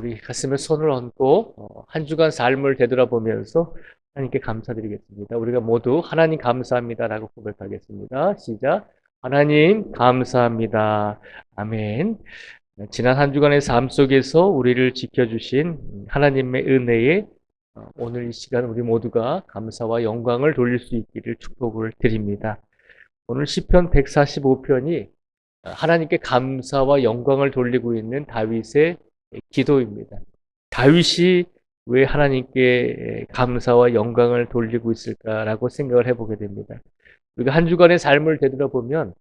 우리 가슴에 손을 얹고 한 주간 삶을 되돌아보면서 하나님께 감사드리겠습니다. 우리가 모두 하나님 감사합니다라고 고백하겠습니다. 시작. 하나님 감사합니다. 아멘. 지난 한 주간의 삶 속에서 우리를 지켜주신 하나님의 은혜에 오늘 이 시간 우리 모두가 감사와 영광을 돌릴 수 있기를 축복을 드립니다. 오늘 시편 145편이 하나님께 감사와 영광을 돌리고 있는 다윗의 기도입니다. 다윗이 왜 하나님께 감사와 영광을 돌리고 있을까라고 생각을 해보게 됩니다. 우리가 한 주간의 삶을 되돌아보면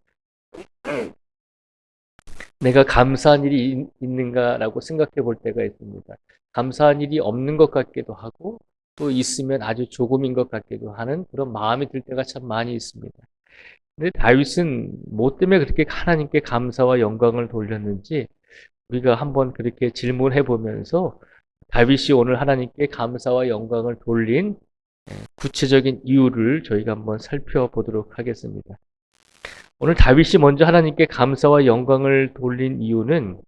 내가 감사한 일이 있는가라고 생각해 볼 때가 있습니다. 감사한 일이 없는 것 같기도 하고 또 있으면 아주 조금인 것 같기도 하는 그런 마음이 들 때가 참 많이 있습니다. 근데 다윗은 뭐 때문에 그렇게 하나님께 감사와 영광을 돌렸는지 우리가 한번 그렇게 질문해 보면서 다윗이 오늘 하나님께 감사와 영광을 돌린 구체적인 이유를 저희가 한번 살펴보도록 하겠습니다. 오늘 다윗이 먼저 하나님께 감사와 영광을 돌린 이유는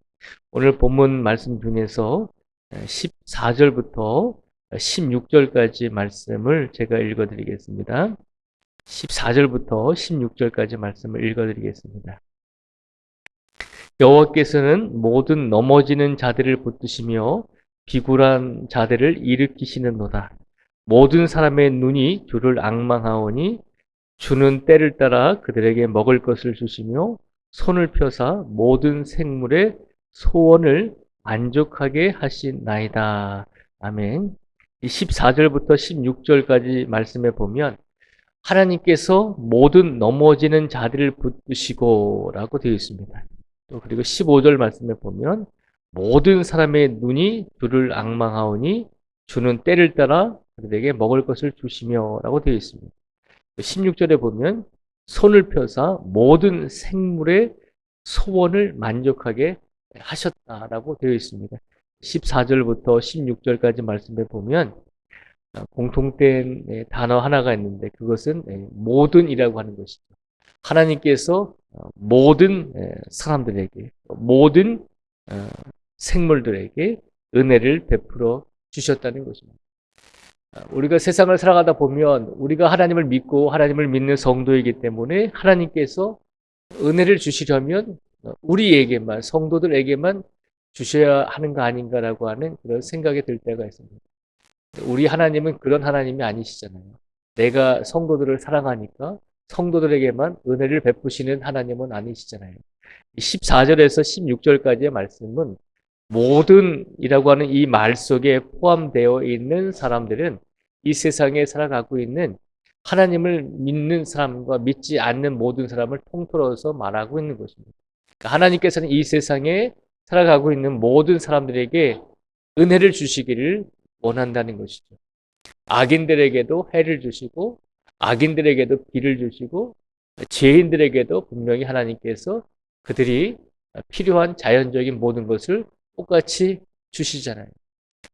오늘 본문 말씀 중에서 14절부터 16절까지 말씀을 제가 읽어드리겠습니다. 14절부터 16절까지 말씀을 읽어드리겠습니다. 여호와께서는 모든 넘어지는 자들을 붙드시며 비굴한 자들을 일으키시는도다. 모든 사람의 눈이 주를 앙망하오니 주는 때를 따라 그들에게 먹을 것을 주시며 손을 펴사 모든 생물의 소원을 만족하게 하시나이다. 아멘. 이 14절부터 16절까지 말씀에 보면 하나님께서 모든 넘어지는 자들을 붙드시고 라고 되어 있습니다. 또 그리고 15절 말씀에 보면 모든 사람의 눈이 주를 앙망하오니 주는 때를 따라 그들에게 먹을 것을 주시며 라고 되어 있습니다. 16절에 보면 손을 펴사 모든 생물의 소원을 만족하게 하셨다라고 되어 있습니다. 14절부터 16절까지 말씀에 보면 공통된 단어 하나가 있는데 그것은 모든이라고 하는 것이죠. 하나님께서 모든 사람들에게 모든 생물들에게 은혜를 베풀어 주셨다는 것입니다. 우리가 세상을 살아가다 보면 우리가 하나님을 믿고 하나님을 믿는 성도이기 때문에 하나님께서 은혜를 주시려면 우리에게만 성도들에게만 주셔야 하는 거 아닌가라고 하는 그런 생각이 들 때가 있습니다. 우리 하나님은 그런 하나님이 아니시잖아요. 내가 성도들을 사랑하니까 성도들에게만 은혜를 베푸시는 하나님은 아니시잖아요. 14절에서 16절까지의 말씀은 모든이라고 하는 이 말 속에 포함되어 있는 사람들은 이 세상에 살아가고 있는 하나님을 믿는 사람과 믿지 않는 모든 사람을 통틀어서 말하고 있는 것입니다. 그러니까 하나님께서는 이 세상에 살아가고 있는 모든 사람들에게 은혜를 주시기를 원한다는 것이죠. 악인들에게도 해를 주시고 악인들에게도 비를 주시고 죄인들에게도 분명히 하나님께서 그들이 필요한 자연적인 모든 것을 똑같이 주시잖아요.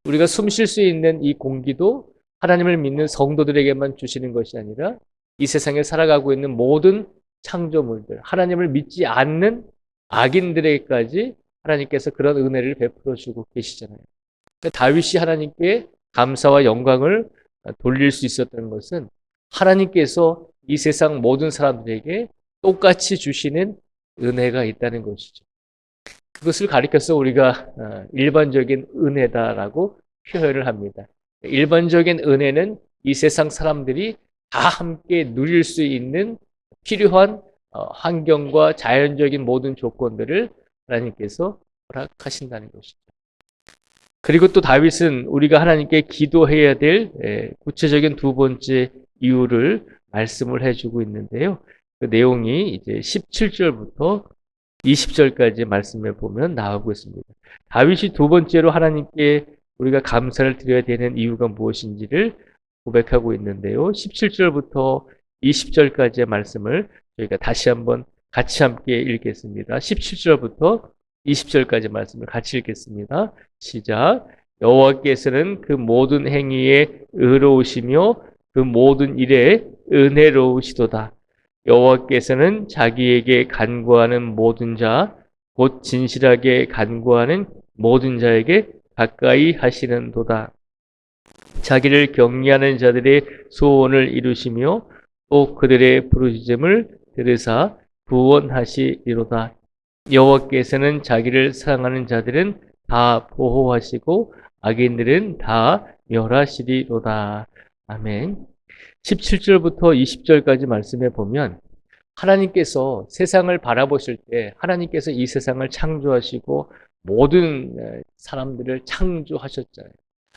우리가 숨 쉴 수 있는 이 공기도 하나님을 믿는 성도들에게만 주시는 것이 아니라 이 세상에 살아가고 있는 모든 창조물들, 하나님을 믿지 않는 악인들에게까지 하나님께서 그런 은혜를 베풀어 주고 계시잖아요. 다윗이 하나님께 감사와 영광을 돌릴 수 있었던 것은 하나님께서 이 세상 모든 사람들에게 똑같이 주시는 은혜가 있다는 것이죠. 그것을 가리켜서 우리가 일반적인 은혜다라고 표현을 합니다. 일반적인 은혜는 이 세상 사람들이 다 함께 누릴 수 있는 필요한 환경과 자연적인 모든 조건들을 하나님께서 허락하신다는 것이죠. 그리고 또 다윗은 우리가 하나님께 기도해야 될 구체적인 두 번째 이유를 말씀을 해주고 있는데요. 그 내용이 이제 17절부터 20절까지 말씀을 보면 나오고 있습니다. 다윗이 두 번째로 하나님께 우리가 감사를 드려야 되는 이유가 무엇인지를 고백하고 있는데요. 17절부터 20절까지의 말씀을 저희가 다시 한번 같이 함께 읽겠습니다. 17절부터 20절까지 말씀을 같이 읽겠습니다. 시작. 여호와께서는 그 모든 행위에 의로우시며 그 모든 일에 은혜로우시도다. 여호와께서는 자기에게 간구하는 모든 자, 곧 진실하게 간구하는 모든 자에게 가까이 하시는도다. 자기를 경외하는 자들의 소원을 이루시며 또 그들의 부르짖음을 들으사 구원하시리로다. 여호와께서는 자기를 사랑하는 자들은 다 보호하시고 악인들은 다 멸하시리로다. 아멘. 17절부터 20절까지 말씀해 보면 하나님께서 세상을 바라보실 때 하나님께서 이 세상을 창조하시고 모든 사람들을 창조하셨잖아요.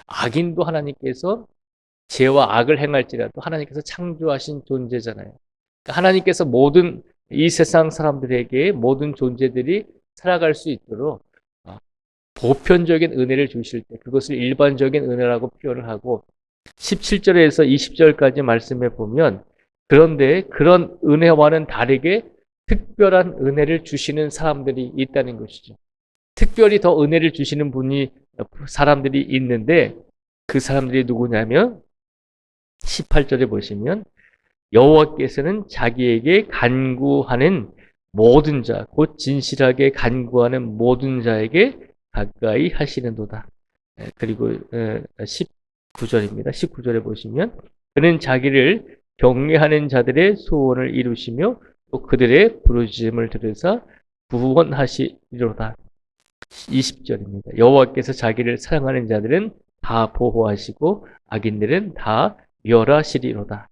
악인도 하나님께서 죄와 악을 행할지라도 하나님께서 창조하신 존재잖아요. 그러니까 하나님께서 모든 이 세상 사람들에게 모든 존재들이 살아갈 수 있도록 보편적인 은혜를 주실 때 그것을 일반적인 은혜라고 표현을 하고 17절에서 20절까지 말씀해 보면 그런데 그런 은혜와는 다르게 특별한 은혜를 주시는 사람들이 있다는 것이죠. 특별히 더 은혜를 주시는 사람들이 있는데 그 사람들이 누구냐면 18절에 보시면 여호와께서는 자기에게 간구하는 모든 자, 곧 진실하게 간구하는 모든 자에게 가까이 하시는도다. 그리고 19절입니다. 19절에 보시면 그는 자기를 경외하는 자들의 소원을 이루시며 또 그들의 부르짖음을 들으사 구원하시리로다. 20절입니다. 여호와께서 자기를 사랑하는 자들은 다 보호하시고 악인들은 다 멸하시리로다.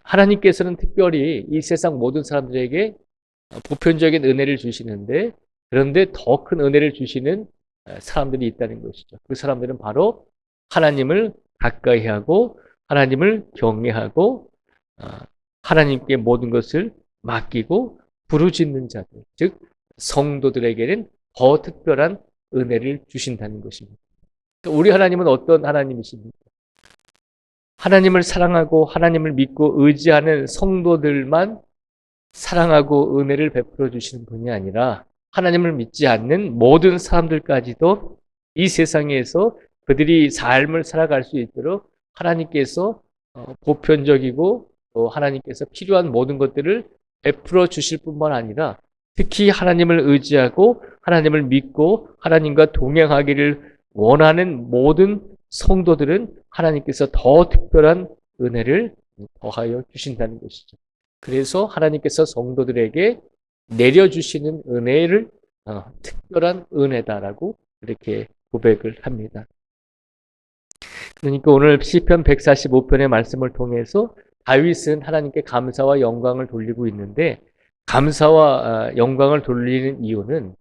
하나님께서는 특별히 이 세상 모든 사람들에게 보편적인 은혜를 주시는데 그런데 더 큰 은혜를 주시는 사람들이 있다는 것이죠. 그 사람들은 바로 하나님을 가까이 하고 하나님을 경외하고 하나님께 모든 것을 맡기고 부르짖는 자들, 즉 성도들에게는 더 특별한 은혜를 주신다는 것입니다. 우리 하나님은 어떤 하나님이십니까? 하나님을 사랑하고 하나님을 믿고 의지하는 성도들만 사랑하고 은혜를 베풀어 주시는 분이 아니라 하나님을 믿지 않는 모든 사람들까지도 이 세상에서 그들이 삶을 살아갈 수 있도록 하나님께서 보편적이고 또 하나님께서 필요한 모든 것들을 베풀어 주실 뿐만 아니라 특히 하나님을 의지하고 하나님을 믿고 하나님과 동행하기를 원하는 모든 성도들은 하나님께서 더 특별한 은혜를 더하여 주신다는 것이죠. 그래서 하나님께서 성도들에게 내려주시는 은혜를 특별한 은혜다라고 이렇게 고백을 합니다. 그러니까 오늘 시편 145편의 말씀을 통해서 다윗은 하나님께 감사와 영광을 돌리고 있는데 감사와 영광을 돌리는 이유는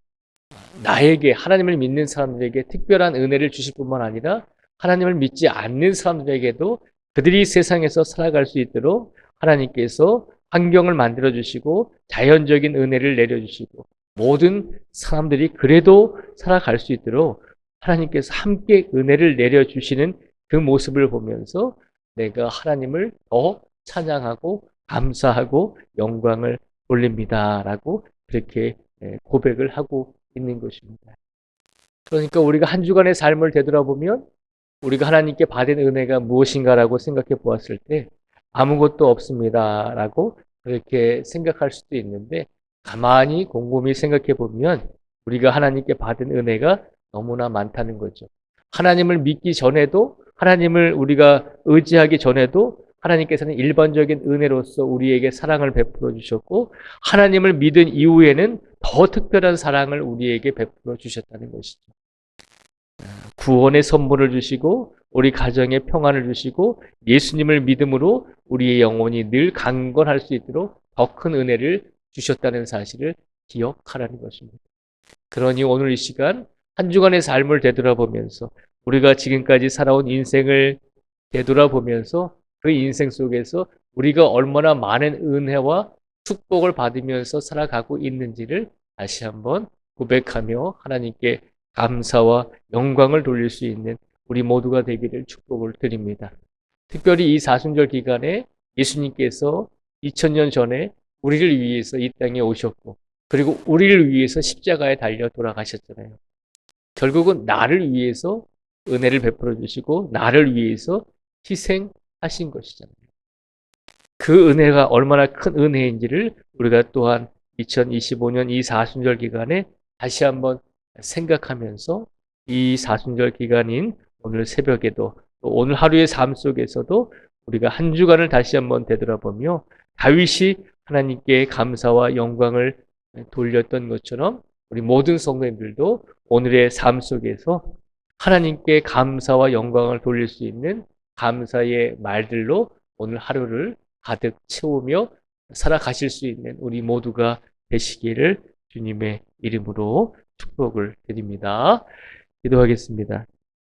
나에게 하나님을 믿는 사람들에게 특별한 은혜를 주실 뿐만 아니라 하나님을 믿지 않는 사람들에게도 그들이 세상에서 살아갈 수 있도록 하나님께서 환경을 만들어 주시고 자연적인 은혜를 내려 주시고 모든 사람들이 그래도 살아갈 수 있도록 하나님께서 함께 은혜를 내려 주시는 그 모습을 보면서 내가 하나님을 더 찬양하고 감사하고 영광을 돌립니다라고 그렇게 고백을 하고 있는 것입니다. 그러니까 우리가 한 주간의 삶을 되돌아보면 우리가 하나님께 받은 은혜가 무엇인가라고 생각해 보았을 때 아무것도 없습니다라고 그렇게 생각할 수도 있는데 가만히 곰곰이 생각해 보면 우리가 하나님께 받은 은혜가 너무나 많다는 거죠. 하나님을 믿기 전에도 하나님을 우리가 의지하기 전에도 하나님께서는 일반적인 은혜로서 우리에게 사랑을 베풀어 주셨고 하나님을 믿은 이후에는 더 특별한 사랑을 우리에게 베풀어 주셨다는 것이죠. 구원의 선물을 주시고 우리 가정에 평안을 주시고 예수님을 믿음으로 우리의 영혼이 늘 강건할 수 있도록 더 큰 은혜를 주셨다는 사실을 기억하라는 것입니다. 그러니 오늘 이 시간 한 주간의 삶을 되돌아보면서 우리가 지금까지 살아온 인생을 되돌아보면서 그 인생 속에서 우리가 얼마나 많은 은혜와 축복을 받으면서 살아가고 있는지를 다시 한번 고백하며 하나님께 감사와 영광을 돌릴 수 있는 우리 모두가 되기를 축복을 드립니다. 특별히 이 사순절 기간에 예수님께서 2000년 전에 우리를 위해서 이 땅에 오셨고 그리고 우리를 위해서 십자가에 달려 돌아가셨잖아요. 결국은 나를 위해서 은혜를 베풀어 주시고 나를 위해서 희생하신 것이잖아요. 그 은혜가 얼마나 큰 은혜인지를 우리가 또한 2025년 이 사순절 기간에 다시 한번 생각하면서 이 사순절 기간인 오늘 새벽에도 또 오늘 하루의 삶 속에서도 우리가 한 주간을 다시 한번 되돌아보며 다윗이 하나님께 감사와 영광을 돌렸던 것처럼 우리 모든 성도님들도 오늘의 삶 속에서 하나님께 감사와 영광을 돌릴 수 있는 감사의 말들로 오늘 하루를 가득 채우며 살아가실 수 있는 우리 모두가 되시기를 주님의 이름으로 축복을 드립니다. 기도하겠습니다.